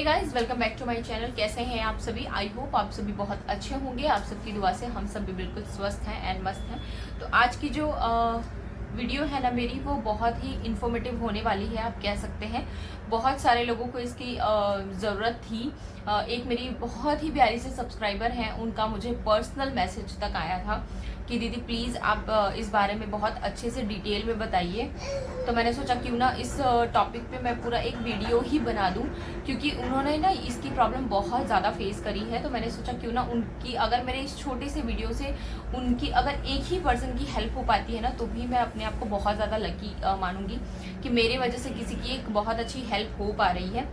Guys, welcome back to my channel. कैसे हैं आप सभी? आई होप आप सभी बहुत अच्छे होंगे। आप सबकी दुआ से हम सब भी बिल्कुल स्वस्थ हैं एंड मस्त हैं। तो आज की जो वीडियो है ना मेरी, वो बहुत ही इन्फॉर्मेटिव होने वाली है, आप कह सकते हैं। बहुत सारे लोगों को इसकी ज़रूरत थी। एक मेरी बहुत ही प्यारी से सब्सक्राइबर हैं, उनका मुझे पर्सनल मैसेज तक आया था कि दीदी प्लीज़ आप इस बारे में बहुत अच्छे से डिटेल में बताइए। तो मैंने सोचा क्यों ना इस टॉपिक पे मैं पूरा एक वीडियो ही बना दूं, क्योंकि उन्होंने ना इसकी प्रॉब्लम बहुत ज़्यादा फेस करी है। तो मैंने सोचा क्यों ना उनकी, अगर मेरे इस छोटे से वीडियो से उनकी अगर एक ही पर्सन की हेल्प हो पाती है ना, तो भी मैं अपने आप को बहुत ज़्यादा लकी मानूंगी कि मेरे वजह से किसी की एक बहुत अच्छी हेल्प हो पा रही है।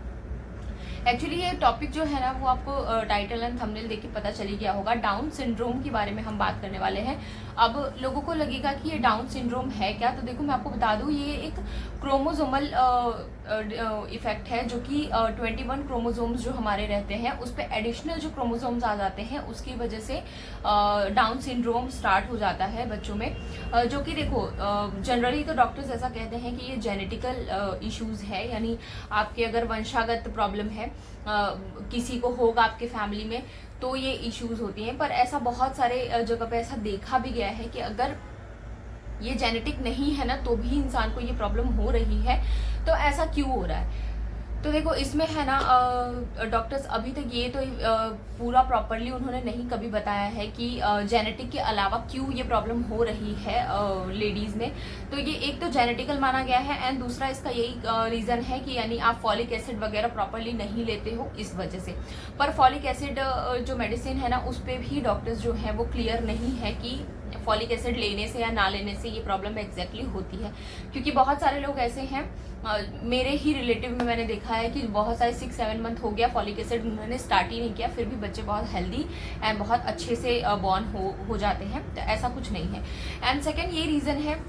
एक्चुअली ये टॉपिक जो है ना, वो आपको टाइटल एंड थंबनेल देख के पता चली गया होगा। डाउन सिंड्रोम के बारे में हम बात करने वाले हैं। अब लोगों को लगेगा कि ये डाउन सिंड्रोम है क्या, तो देखो मैं आपको बता दूं, ये एक क्रोमोसोमल इफेक्ट है, जो कि 21 क्रोमोसोम्स जो हमारे रहते हैं उस पर एडिशनल जो क्रोमोसोम्स आ जाते हैं, उसकी वजह से डाउन सिंड्रोम स्टार्ट हो जाता है बच्चों में। जो कि देखो जनरली तो डॉक्टर्स ऐसा कहते हैं कि ये जेनेटिकल इश्यूज है, यानी आपके अगर वंशागत प्रॉब्लम है, किसी को होगा आपके फैमिली में, तो ये इश्यूज होती हैं। पर ऐसा बहुत सारे जगह पे ऐसा देखा भी गया है कि अगर ये जेनेटिक नहीं है ना, तो भी इंसान को ये प्रॉब्लम हो रही है। तो ऐसा क्यों हो रहा है? तो देखो इसमें है ना, डॉक्टर्स अभी तक ये तो पूरा प्रॉपरली उन्होंने नहीं कभी बताया है कि जेनेटिक के अलावा क्यों ये प्रॉब्लम हो रही है लेडीज में। तो ये एक तो जेनेटिकल माना गया है, एंड दूसरा इसका यही रीजन है कि यानी आप फॉलिक एसिड वगैरह प्रॉपरली नहीं लेते हो, इस वजह से। पर फॉलिक एसिड जो मेडिसिन है ना, उस पर भी डॉक्टर्स जो है वो क्लियर नहीं है कि फॉलिक एसिड लेने से या ना लेने से ये प्रॉब्लम एग्जैक्टली होती है। क्योंकि बहुत सारे लोग ऐसे हैं, मेरे ही रिलेटिव में मैंने देखा है कि बहुत सारे 6-7 मंथ हो गया, फॉलिक एसिड उन्होंने स्टार्ट ही नहीं किया, फिर भी बच्चे बहुत हेल्दी एंड बहुत अच्छे से बॉर्न हो जाते हैं। तो ऐसा कुछ नहीं है। एंड सेकेंड ये रीज़न है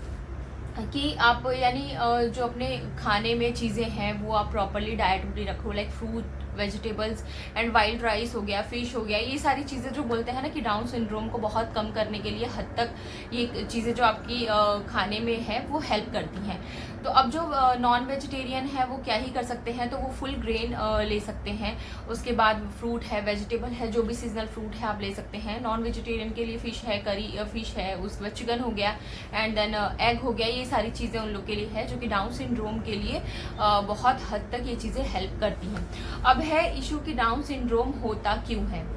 कि आप यानी जो अपने खाने में चीज़ें हैं वो आप प्रॉपरली डाइट में रखो, like fruit, vegetables and wild rice हो गया, फिश हो गया। ये सारी चीज़ें जो बोलते हैं ना कि डाउन सिंड्रोम को बहुत कम करने के लिए हद तक ये चीज़ें जो आपकी खाने में है वो हेल्प करती हैं। तो अब जो नॉन वेजिटेरियन है वो क्या ही कर सकते हैं, तो वो फुल ग्रेन ले सकते हैं। उसके बाद फ्रूट है, वेजिटेबल है, जो भी सीजनल फ्रूट है आप ले सकते हैं। नॉन वेजिटेरियन के लिए फिश है, करी फिश है, उसके बाद चिकन हो गया, एंड देन एग हो गया। ये सारी चीज़ें उन लोग के लिए है जो कि डाउन सिंड्रोम के लिए बहुत हद तक ये चीज़ें हेल्प करती हैं। अब है इशू कि डाउन सिंड्रोम होता क्यों है,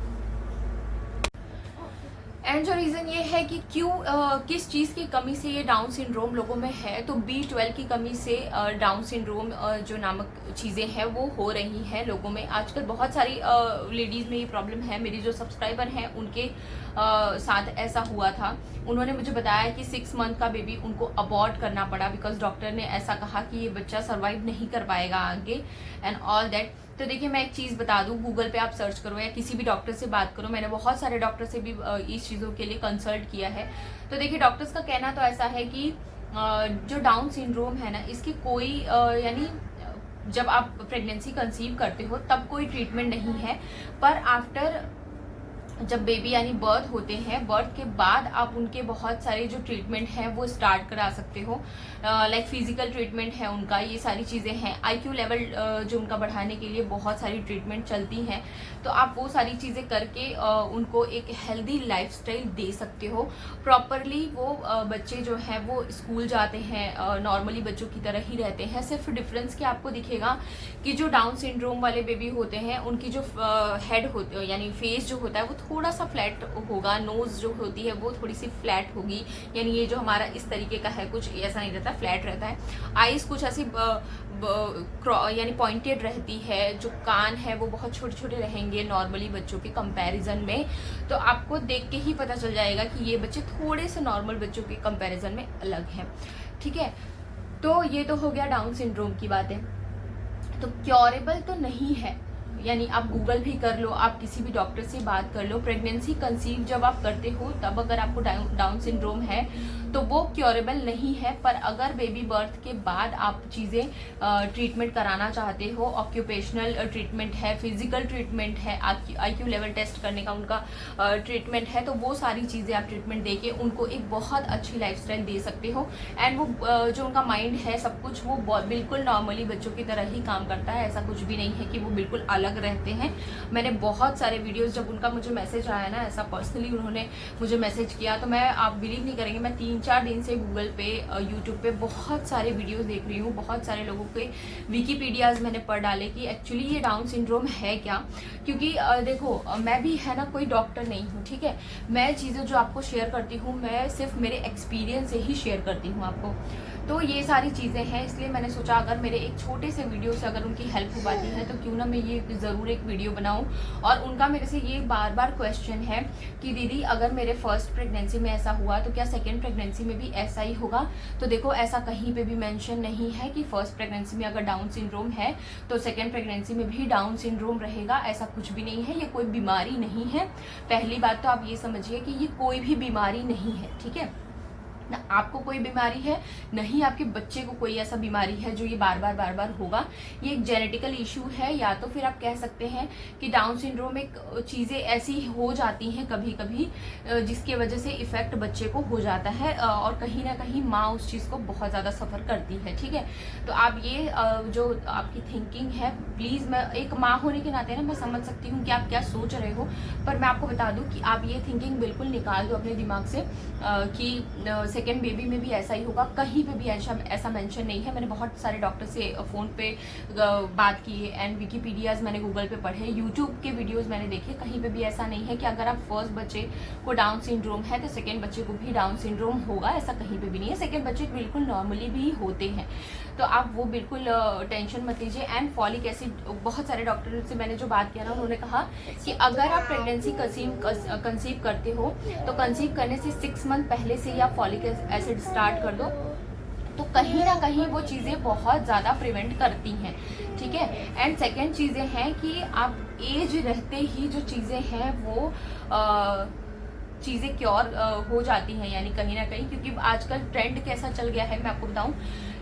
एंड जो रीज़न ये है कि क्यों किस चीज़ की कमी से ये डाउन सिंड्रोम लोगों में है। तो B12 की कमी से डाउन सिंड्रोम जो नामक चीज़ें हैं वो हो रही हैं लोगों में। आजकल बहुत सारी लेडीज़ में ये प्रॉब्लम है। मेरी जो सब्सक्राइबर हैं उनके साथ ऐसा हुआ था। उन्होंने मुझे बताया कि 6 मंथ का बेबी उनको अबॉर्ट करना पड़ा, बिकॉज डॉक्टर ने ऐसा कहा कि ये बच्चा सर्वाइव नहीं कर पाएगा आगे एंड ऑल दैट। तो देखिए मैं एक चीज़ बता दूं, गूगल पे आप सर्च करो या किसी भी डॉक्टर से बात करो। मैंने बहुत सारे डॉक्टर से भी इस चीज़ों के लिए कंसल्ट किया है। तो देखिए डॉक्टर्स का कहना तो ऐसा है कि जो डाउन सिंड्रोम है ना, इसकी कोई यानी जब आप प्रेगनेंसी कंसीव करते हो तब कोई ट्रीटमेंट नहीं है। पर आफ्टर जब बेबी यानी बर्थ होते हैं, बर्थ के बाद आप उनके बहुत सारे जो ट्रीटमेंट हैं वो स्टार्ट करा सकते हो। लाइक फिजिकल ट्रीटमेंट है उनका, ये सारी चीज़ें हैं। IQ लेवल जो उनका बढ़ाने के लिए बहुत सारी ट्रीटमेंट चलती हैं। तो आप वो सारी चीज़ें करके उनको एक हेल्दी लाइफस्टाइल दे सकते हो। प्रॉपरली वो बच्चे जो हैं वो स्कूल जाते हैं, नॉर्मली बच्चों की तरह ही रहते हैं। सिर्फ डिफरेंस क्या आपको दिखेगा कि जो डाउन सिंड्रोम वाले बेबी होते हैं उनकी जो हेड होती यानी फेस जो होता है वो थोड़ा सा फ्लैट होगा, नोज जो होती है वो थोड़ी सी फ्लैट होगी, यानी ये जो हमारा इस तरीके का है, कुछ ऐसा नहीं रहता, फ्लैट रहता है। आईज कुछ ऐसी यानी पॉइंटेड रहती है। जो कान है वो बहुत छोटे छोटे रहेंगे नॉर्मली बच्चों के कंपैरिजन में। तो आपको देख के ही पता चल जाएगा कि ये बच्चे थोड़े से नॉर्मल बच्चों के कंपैरिजन में अलग हैं। ठीक है, तो ये तो हो गया डाउन सिंड्रोम की बातें। तो क्योरेबल तो नहीं है, यानी आप गूगल भी कर लो, आप किसी भी डॉक्टर से बात कर लो। प्रेगनेंसी कंसीव जब आप करते हो तब अगर आपको डाउन सिंड्रोम है तो वो क्योरेबल नहीं है। पर अगर बेबी बर्थ के बाद आप चीज़ें ट्रीटमेंट कराना चाहते हो, ऑक्यूपेशनल ट्रीटमेंट है, फिजिकल ट्रीटमेंट है, IQ लेवल टेस्ट करने का उनका ट्रीटमेंट है, तो वो सारी चीज़ें आप ट्रीटमेंट देके उनको एक बहुत अच्छी लाइफस्टाइल दे सकते हो। एंड वो जो उनका माइंड है सब कुछ वो बिल्कुल नॉर्मली बच्चों की तरह ही काम करता है। ऐसा कुछ भी नहीं है कि वो बिल्कुल अलग रहते हैं। मैंने बहुत सारे वीडियोस, जब उनका मुझे मैसेज आया ना, ऐसा पर्सनली उन्होंने मुझे मैसेज किया, तो मैं, आप बिलीव नहीं करेंगे, मैं 3-4 दिन से गूगल पे, यूट्यूब पे बहुत सारे वीडियोस देख रही हूँ। बहुत सारे लोगों के विकीपीडियाज मैंने पढ़ डाले कि एक्चुअली ये डाउन सिंड्रोम है क्या। क्योंकि देखो, मैं भी है ना कोई डॉक्टर नहीं हूँ, ठीक है। मैं चीज़ें जो आपको शेयर करती हूँ, मैं सिर्फ मेरे एक्सपीरियंस से ही शेयर करती हूँ आपको। तो ये सारी चीज़ें हैं, इसलिए मैंने सोचा अगर मेरे एक छोटे से वीडियो से अगर उनकी हेल्प हो पाती है तो क्यों ना मैं ये ज़रूर एक वीडियो बनाऊं। और उनका मेरे से ये बार बार क्वेश्चन है कि दीदी अगर मेरे फर्स्ट प्रेगनेंसी में ऐसा हुआ तो क्या सेकेंड प्रेगनेंसी में भी ऐसा ही होगा। तो देखो, ऐसा कहीं पे भी मेंशन नहीं है कि फर्स्ट प्रेगनेंसी में अगर डाउन सिंड्रोम है तो सेकेंड प्रेगनेंसी में भी डाउन सिंड्रोम रहेगा। ऐसा कुछ भी नहीं है, ये कोई बीमारी नहीं है। पहली बात तो आप ये समझिए कि ये कोई भी बीमारी नहीं है, ठीक है ना। आपको कोई बीमारी है नहीं, आपके बच्चे को कोई ऐसा बीमारी है जो ये बार बार होगा। ये एक जेनेटिकल इशू है, या तो फिर आप कह सकते हैं कि डाउन सिंड्रोम एक चीज़ें ऐसी हो जाती हैं कभी कभी जिसकी वजह से इफेक्ट बच्चे को हो जाता है, और कहीं ना कहीं माँ उस चीज़ को बहुत ज़्यादा सफ़र करती है, ठीक है। तो आप ये जो आपकी थिंकिंग है, प्लीज़, मैं एक माँ होने के नाते ना मैं समझ सकती हूँ कि आप क्या सोच रहे हो, पर मैं आपको बता दूँ कि आप ये थिंकिंग बिल्कुल निकाल दो अपने दिमाग से कि सेकेंड बेबी में भी ऐसा ही होगा। कहीं पे भी ऐसा मेंशन नहीं है। मैंने बहुत सारे डॉक्टर से फ़ोन पे बात की है, एंड विकीपीडियाज मैंने गूगल पे पढ़े, यूट्यूब के वीडियोस मैंने देखे, कहीं पे भी ऐसा नहीं है कि अगर आप फर्स्ट बच्चे को डाउन सिंड्रोम है तो सेकेंड बच्चे को भी डाउन सिंड्रोम होगा। ऐसा कहीं पे भी नहीं है। सेकेंड बच्चे बिल्कुल नॉर्मली भी होते हैं, तो आप वो बिल्कुल टेंशन मत लीजिए। एंड फॉलिक एसिड, बहुत सारे डॉक्टर से मैंने जो बात किया ना, उन्होंने कहा कि अगर आप प्रेगनेंसी कंसीव करते हो तो कंसीव करने से 6 मंथ पहले से ही आप फॉलिक एसिड स्टार्ट कर दो, तो कहीं ना कहीं वो चीज़ें बहुत ज़्यादा प्रिवेंट करती हैं, ठीक है। एंड सेकेंड चीज़ें हैं कि आप एज रहते ही जो चीज़ें हैं वो चीज़ें क्योर हो जाती हैं, यानी कहीं ना कहीं, क्योंकि आजकल ट्रेंड कैसा चल गया है, मैं आपको बताऊं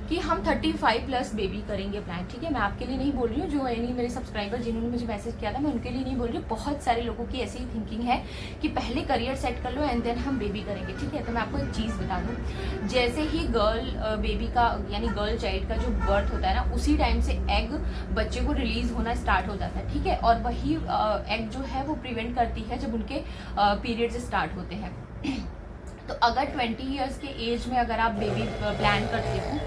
कि हम 35+ बेबी करेंगे प्लान, ठीक है। मैं आपके लिए नहीं बोल रही हूँ, जो यानी मेरे सब्सक्राइबर जिन्होंने मुझे मैसेज किया था, मैं उनके लिए नहीं बोल रही हूँ। बहुत सारे लोगों की ऐसी थिंकिंग है कि पहले करियर सेट कर लो एंड देन हम बेबी करेंगे, ठीक है। तो मैं आपको एक चीज़ बता दूँ, जैसे ही गर्ल बेबी का यानी गर्ल चाइल्ड का जो बर्थ होता है ना, उसी टाइम से एग बच्चे को रिलीज होना स्टार्ट हो जाता है, ठीक है। और वही एग जो है वो प्रिवेंट करती है जब उनके पीरियड्स स्टार्ट होते हैं। तो अगर 20 ईयर्स के एज में अगर आप बेबी प्लान करते हो,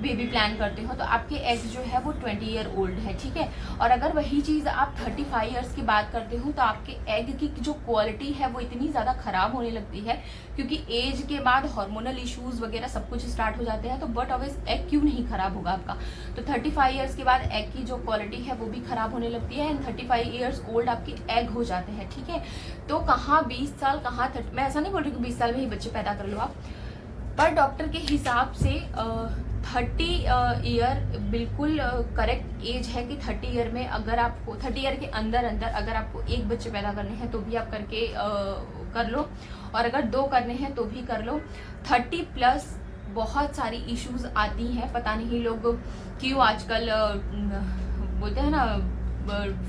बेबी प्लान करते हो, तो आपके एग जो है वो 20 ईयर ओल्ड है, ठीक है। और अगर वही चीज़ आप 35 ईयर्स की बात करते हो तो आपके एग की जो क्वालिटी है वो इतनी ज़्यादा ख़राब होने लगती है, क्योंकि एज के बाद हार्मोनल इश्यूज़ वगैरह सब कुछ स्टार्ट हो जाते हैं। तो बट ऑब्वियस एग क्यों नहीं ख़राब होगा आपका। तो 35 ईयर्स के बाद एग की जो क्वालिटी है वो भी ख़राब होने लगती है, एंड 35 ईयर्स ओल्ड आपके एग हो जाते हैं, ठीक है। तो कहाँ 20 साल, कहाँ 30, मैं ऐसा नहीं बोल रही कि 20 साल में ही बच्चे पैदा कर लो आप, पर डॉक्टर के हिसाब से 30 ईयर बिल्कुल करेक्ट एज है कि 30 ईयर में अगर आपको 30 ईयर के अंदर अगर आपको एक बच्चे पैदा करने हैं तो भी आप करके कर लो, और अगर 2 करने हैं तो भी कर लो। 30+ बहुत सारी इश्यूज आती हैं, पता नहीं लोग क्यों आजकल बोलते हैं ना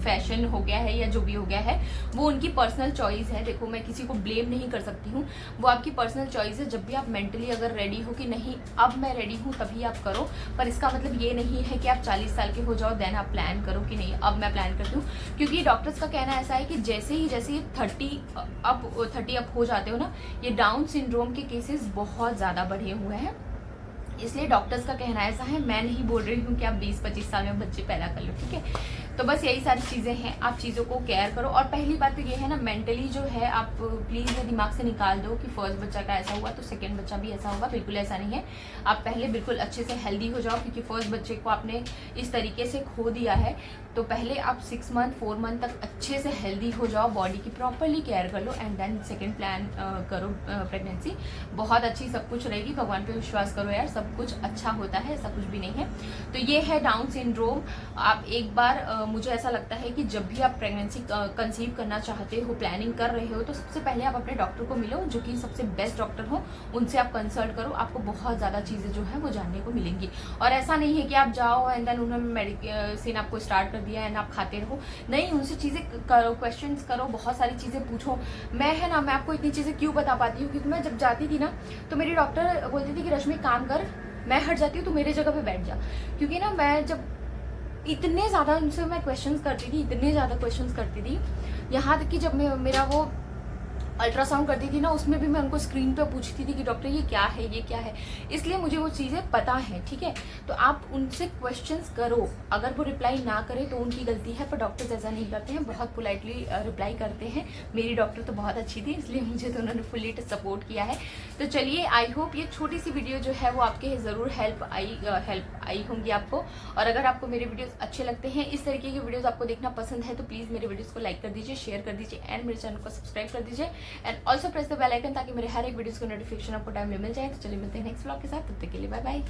फैशन हो गया है या जो भी हो गया है, वो उनकी पर्सनल चॉइस है। देखो, मैं किसी को ब्लेम नहीं कर सकती हूँ, वो आपकी पर्सनल चॉइस है। जब भी आप मेंटली अगर रेडी हो कि नहीं अब मैं रेडी हूँ तभी आप करो, पर इसका मतलब ये नहीं है कि आप 40 साल के हो जाओ देन आप प्लान करो कि नहीं अब मैं प्लान करती हूँ। क्योंकि डॉक्टर्स का कहना ऐसा है कि जैसे ही 30 अप हो जाते हो ना, ये डाउन सिंड्रोम के केसेस बहुत ज़्यादा बढ़े हुए हैं, इसलिए डॉक्टर्स का कहना ऐसा है। मैं नहीं बोल रही हूँ कि आप 20-25 साल में बच्चे पैदा कर लो, ठीक है। तो बस यही सारी चीज़ें हैं, आप चीज़ों को केयर करो। और पहली बात तो ये है ना, मेंटली जो है आप प्लीज़ ये दिमाग से निकाल दो कि फर्स्ट बच्चा का ऐसा हुआ तो सेकंड बच्चा भी ऐसा होगा, बिल्कुल ऐसा नहीं है। आप पहले बिल्कुल अच्छे से हेल्दी हो जाओ, क्योंकि फर्स्ट बच्चे को आपने इस तरीके से खो दिया है, तो पहले आप 6 मंथ 4 मंथ तक अच्छे से हेल्दी हो जाओ, बॉडी की प्रॉपरली केयर कर लो, एंड देन सेकेंड प्लान करो प्रेगनेंसी। बहुत अच्छी सब कुछ रहेगी, भगवान पे विश्वास करो यार, सब सब कुछ अच्छा होता है, ऐसा कुछ भी नहीं है। तो ये है डाउन सिंड्रोम। आप एक बार मुझे ऐसा लगता है कि जब भी आप प्रेगनेंसी कंसीव करना चाहते हो, प्लानिंग कर रहे हो, तो सबसे पहले आप अपने डॉक्टर को मिलो, जो कि सबसे बेस्ट डॉक्टर हो, उनसे आप कंसल्ट करो। आपको बहुत ज़्यादा चीज़ें जो है वो जानने को मिलेंगी। और ऐसा नहीं है कि आप जाओ एंड देन उन्होंने मेडिसिन आपको स्टार्ट कर दिया एंड आप खाते रहो, नहीं, उनसे चीज़ें करो, क्वेश्चन करो, बहुत सारी चीज़ें पूछो। मैं है ना, मैं आपको इतनी चीज़ें क्यों बता पाती हूँ, क्योंकि मैं जब जाती थी ना तो मेरी डॉक्टर बोलती थी कि रश्मि काम कर, मैं हट जाती हूँ, तो मेरे जगह पे बैठ जा। क्योंकि ना मैं जब इतने ज़्यादा उनसे मैं क्वेश्चंस करती थी, इतने ज़्यादा क्वेश्चंस करती थी, यहाँ तक कि जब मेरा वो अल्ट्रासाउंड करती थी ना, उसमें भी मैं उनको स्क्रीन पे पूछती थी कि डॉक्टर ये क्या है, ये क्या है। इसलिए मुझे वो चीज़ें पता है, ठीक है। तो आप उनसे क्वेश्चंस करो, अगर वो रिप्लाई ना करें तो उनकी गलती है, पर डॉक्टर्स ऐसा नहीं करते हैं, बहुत पोलाइटली रिप्लाई करते हैं। मेरी डॉक्टर तो बहुत अच्छी थी, इसलिए मुझे तो उन्होंने फुल्ली सपोर्ट किया है। तो चलिए, आई होप ये छोटी सी वीडियो जो है वो आपके ज़रूर हेल्प आई होंगी आपको। और अगर आपको मेरे वीडियोज़ अच्छे लगते हैं, इस तरीके की वीडियोज़ आपको देखना पसंद है, तो प्लीज़ मेरे वीडियोज़ को लाइक कर दीजिए, शेयर कर दीजिए एंड मेरे चैनल को सब्सक्राइब कर दीजिए and also press the bell icon, ताकि मेरे हर एक वीडियोस को नोटिफिकेशन आपको टाइम में मिल जाए। तो चलिए मिलते हैं नेक्स्ट व्लॉग के साथ, तब तक के लिए बाय बाय।